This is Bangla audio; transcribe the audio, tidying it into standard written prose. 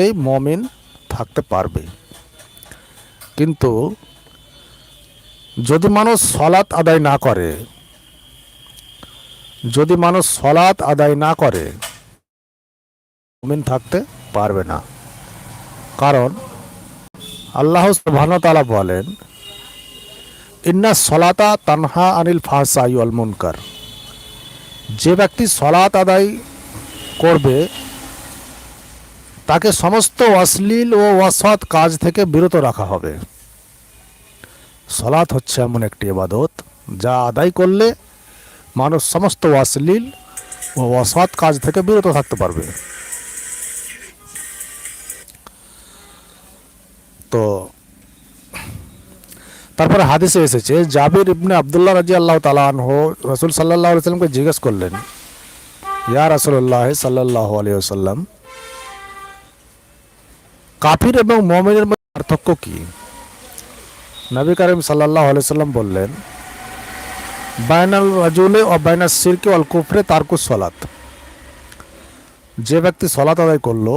এই মুমিন থাকতে পারবে। কিন্তু যদি মানুষ সলাত আদায় না করে, মুমিন থাকতে পারবে না। কারণ আল্লাহ সুবহানাহু ওয়া তাআলা বলেন, ইন্না সলাতা তানহা আনিল ফাহশাই ওয়াল মুনকার। যে ব্যক্তি সলাত আদায় করবে তাকে সমস্ত অশ্লীল ও অসৎ কাজ থেকে বিরত রাখা হবে। সলাত হচ্ছে এমন একটি ইবাদত যা আদায় করলে মানুষ সমস্ত অশ্লীল ও অসৎ কাজ থেকে বিরত থাকতে পারবে। তো তারপরে হাদিসে এসেছে, জাবির ইবনে আব্দুল্লাহ রাদিয়াল্লাহু তাআলা আনহু রাসূল সাল্লাল্লাহু আলাইহি ওয়াসাল্লামকে জিজ্ঞেস করলেন, ইয়া রাসূলুল্লাহ সাল্লাল্লাহু আলাইহি ওয়াসাল্লাম, কাফির এবং মুমিনের মধ্যে পার্থক্য কি? নবী করিম সাল্লাল্লাহু আলাইহি ওয়াসাল্লাম বললেন, বাইনাল রাজুলি ওয়া বাইনাস শিরকি ওয়াল কুফরি তারকুস সালাত। যে ব্যক্তি সালাত আদায় করলো